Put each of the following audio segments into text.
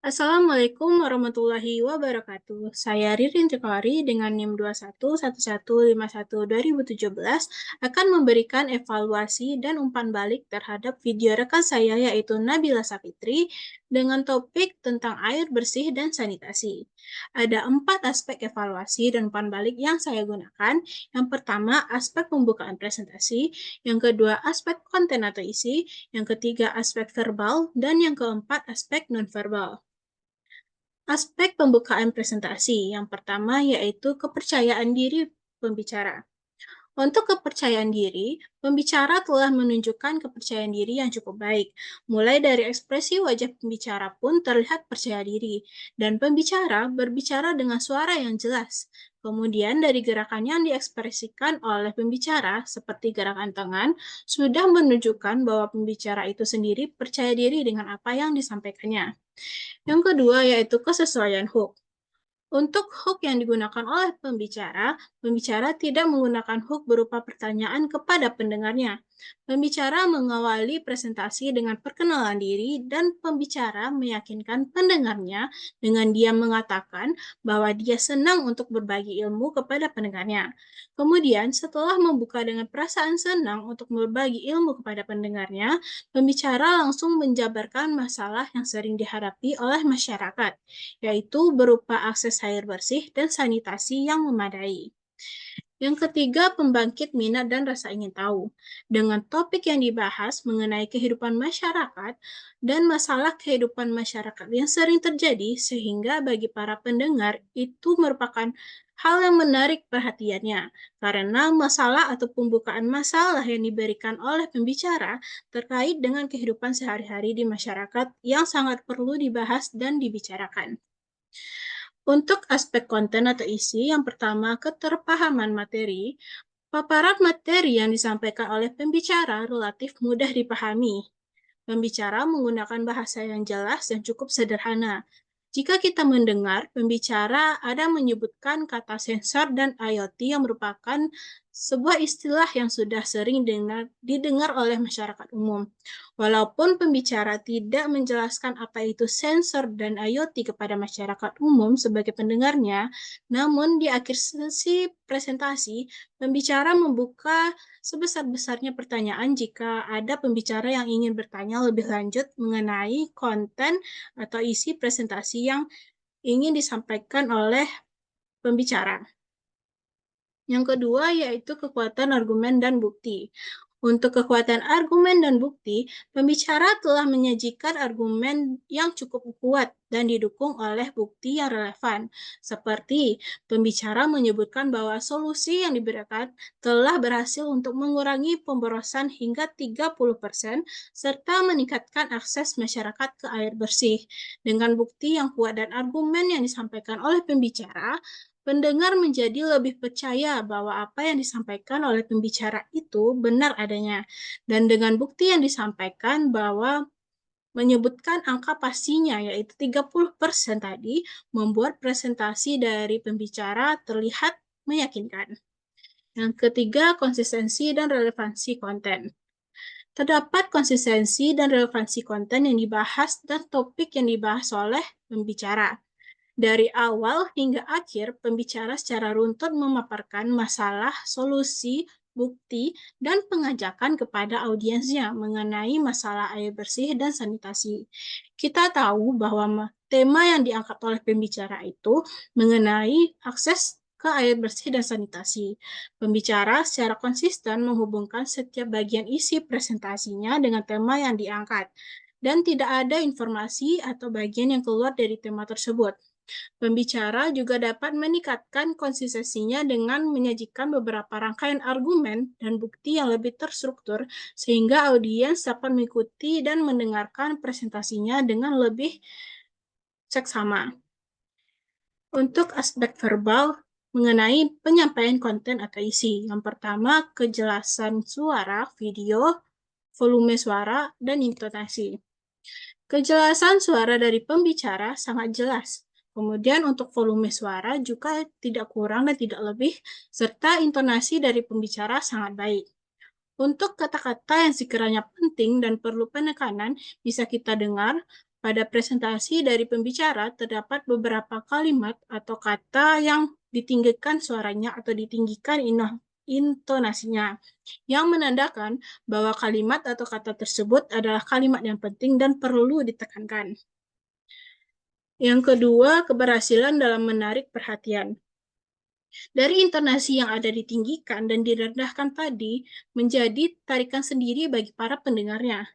Assalamualaikum warahmatullahi wabarakatuh. Saya Ririn Trikori dengan NIM 2111512017 akan memberikan evaluasi dan umpan balik terhadap video rekan saya yaitu Nabila Sapitri dengan topik tentang air bersih dan sanitasi. Ada 4 aspek evaluasi dan umpan balik yang saya gunakan. Yang pertama, aspek pembukaan presentasi. Yang kedua, aspek konten atau isi. Yang ketiga, aspek verbal. Dan yang keempat, aspek nonverbal. Aspek pembukaan presentasi yang pertama yaitu kepercayaan diri pembicara. Untuk kepercayaan diri, pembicara telah menunjukkan kepercayaan diri yang cukup baik. Mulai dari ekspresi wajah pembicara pun terlihat percaya diri, dan pembicara berbicara dengan suara yang jelas. Kemudian dari gerakan yang diekspresikan oleh pembicara, seperti gerakan tangan, sudah menunjukkan bahwa pembicara itu sendiri percaya diri dengan apa yang disampaikannya. Yang kedua yaitu kesesuaian hook. Untuk hook yang digunakan oleh pembicara, pembicara tidak menggunakan hook berupa pertanyaan kepada pendengarnya. Pembicara mengawali presentasi dengan perkenalan diri dan pembicara meyakinkan pendengarnya dengan dia mengatakan bahwa dia senang untuk berbagi ilmu kepada pendengarnya. Kemudian, setelah membuka dengan perasaan senang untuk berbagi ilmu kepada pendengarnya, pembicara langsung menjabarkan masalah yang sering dihadapi oleh masyarakat, yaitu berupa akses air bersih dan sanitasi yang memadai. Yang ketiga, pembangkit minat dan rasa ingin tahu. Dengan topik yang dibahas mengenai kehidupan masyarakat dan masalah kehidupan masyarakat yang sering terjadi, sehingga bagi para pendengar itu merupakan hal yang menarik perhatiannya, karena masalah atau pembukaan masalah yang diberikan oleh pembicara terkait dengan kehidupan sehari-hari di masyarakat yang sangat perlu dibahas dan dibicarakan. Untuk aspek konten atau isi, yang pertama, keterpahaman materi. Paparan materi yang disampaikan oleh pembicara relatif mudah dipahami. Pembicara menggunakan bahasa yang jelas dan cukup sederhana. Jika kita mendengar pembicara ada menyebutkan kata sensor dan IoT yang merupakan sebuah istilah yang sudah sering didengar oleh masyarakat umum. Walaupun pembicara tidak menjelaskan apa itu sensor dan IoT kepada masyarakat umum sebagai pendengarnya, namun di akhir sesi presentasi, pembicara membuka sebesar-besarnya pertanyaan jika ada pembicara yang ingin bertanya lebih lanjut mengenai konten atau isi presentasi yang ingin disampaikan oleh pembicara. Yang kedua yaitu kekuatan argumen dan bukti. Untuk kekuatan argumen dan bukti, pembicara telah menyajikan argumen yang cukup kuat dan didukung oleh bukti yang relevan. Seperti pembicara menyebutkan bahwa solusi yang diberikan telah berhasil untuk mengurangi pemborosan hingga 30% serta meningkatkan akses masyarakat ke air bersih. Dengan bukti yang kuat dan argumen yang disampaikan oleh pembicara, pendengar menjadi lebih percaya bahwa apa yang disampaikan oleh pembicara itu benar adanya. Dan dengan bukti yang disampaikan bahwa menyebutkan angka pastinya yaitu 30% tadi membuat presentasi dari pembicara terlihat meyakinkan. Yang ketiga, konsistensi dan relevansi konten. Terdapat konsistensi dan relevansi konten yang dibahas dan topik yang dibahas oleh pembicara. Dari awal hingga akhir, pembicara secara runtut memaparkan masalah, solusi, bukti, dan pengajakan kepada audiensnya mengenai masalah air bersih dan sanitasi. Kita tahu bahwa tema yang diangkat oleh pembicara itu mengenai akses ke air bersih dan sanitasi. Pembicara secara konsisten menghubungkan setiap bagian isi presentasinya dengan tema yang diangkat, dan tidak ada informasi atau bagian yang keluar dari tema tersebut. Pembicara juga dapat meningkatkan konsistensinya dengan menyajikan beberapa rangkaian argumen dan bukti yang lebih terstruktur, sehingga audiens dapat mengikuti dan mendengarkan presentasinya dengan lebih seksama. Untuk aspek verbal mengenai penyampaian konten atau isi, yang pertama, kejelasan suara, video, volume suara, dan intonasi. Kejelasan suara dari pembicara sangat jelas. Kemudian untuk volume suara juga tidak kurang dan tidak lebih, serta intonasi dari pembicara sangat baik. Untuk kata-kata yang sekiranya penting dan perlu penekanan, bisa kita dengar Pada presentasi dari pembicara terdapat beberapa kalimat atau kata yang ditinggikan suaranya atau ditinggikan intonasinya, yang menandakan bahwa kalimat atau kata tersebut adalah kalimat yang penting dan perlu ditekankan. Yang kedua, keberhasilan dalam menarik perhatian. Dari intonasi yang ada ditinggikan dan direndahkan tadi, menjadi tarikan sendiri bagi para pendengarnya.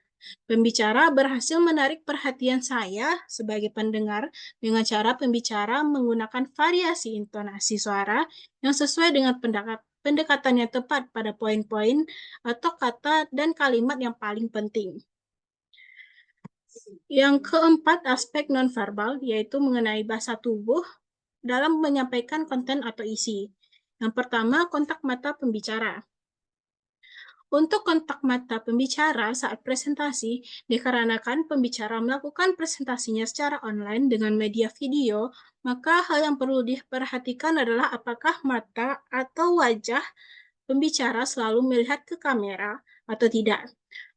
Pembicara berhasil menarik perhatian saya sebagai pendengar dengan cara pembicara menggunakan variasi intonasi suara yang sesuai dengan pendekatannya tepat pada poin-poin atau kata dan kalimat yang paling penting. Yang keempat, aspek nonverbal, yaitu mengenai bahasa tubuh dalam menyampaikan konten atau isi. Yang pertama, kontak mata pembicara. Untuk kontak mata pembicara saat presentasi, dikarenakan pembicara melakukan presentasinya secara online dengan media video, maka hal yang perlu diperhatikan adalah apakah mata atau wajah pembicara selalu melihat ke kamera atau tidak.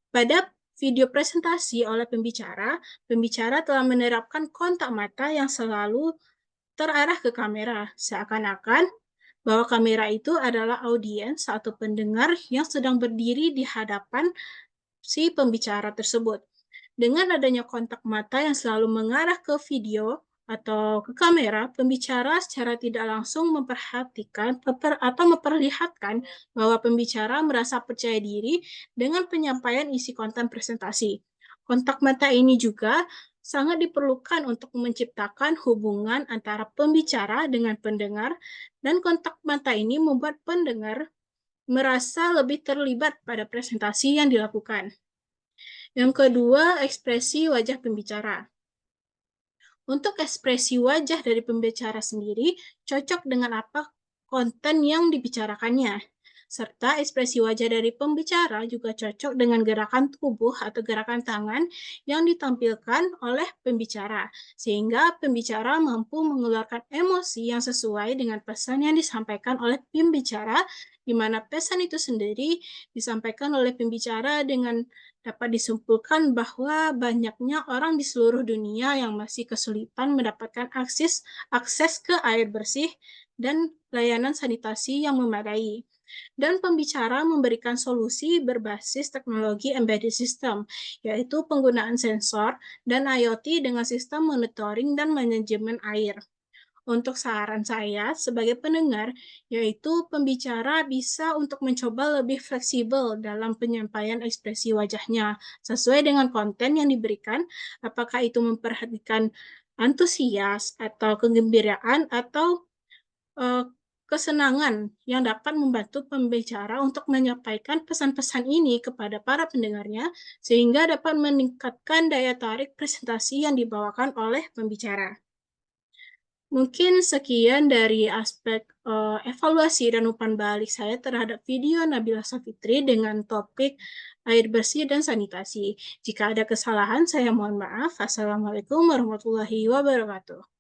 Pada video presentasi oleh pembicara, pembicara telah menerapkan kontak mata yang selalu terarah ke kamera, seakan-akan bahwa kamera itu adalah audiens atau pendengar yang sedang berdiri di hadapan si pembicara tersebut. Dengan adanya kontak mata yang selalu mengarah ke video atau ke kamera, pembicara secara tidak langsung memperhatikan atau memperlihatkan bahwa pembicara merasa percaya diri dengan penyampaian isi konten presentasi. Kontak mata ini juga sangat diperlukan untuk menciptakan hubungan antara pembicara dengan pendengar, dan kontak mata ini membuat pendengar merasa lebih terlibat pada presentasi yang dilakukan. Yang kedua, ekspresi wajah pembicara. Untuk ekspresi wajah dari pembicara sendiri cocok dengan apa konten yang dibicarakannya, serta ekspresi wajah dari pembicara juga cocok dengan gerakan tubuh atau gerakan tangan yang ditampilkan oleh pembicara, sehingga pembicara mampu mengeluarkan emosi yang sesuai dengan pesan yang disampaikan oleh pembicara, di mana pesan itu sendiri disampaikan oleh pembicara dengan dapat disimpulkan bahwa banyaknya orang di seluruh dunia yang masih kesulitan mendapatkan akses ke air bersih dan layanan sanitasi yang memadai. Dan pembicara memberikan solusi berbasis teknologi embedded system, yaitu penggunaan sensor dan IoT dengan sistem monitoring dan manajemen air. Untuk saran saya sebagai pendengar, yaitu pembicara bisa untuk mencoba lebih fleksibel dalam penyampaian ekspresi wajahnya, sesuai dengan konten yang diberikan, apakah itu memperhatikan antusias atau kegembiraan atau kesenangan yang dapat membantu pembicara untuk menyampaikan pesan-pesan ini kepada para pendengarnya, sehingga dapat meningkatkan daya tarik presentasi yang dibawakan oleh pembicara. Mungkin sekian dari aspek evaluasi dan umpan balik saya terhadap video Nabila Safitri dengan topik air bersih dan sanitasi. Jika ada kesalahan, saya mohon maaf. Assalamualaikum warahmatullahi wabarakatuh.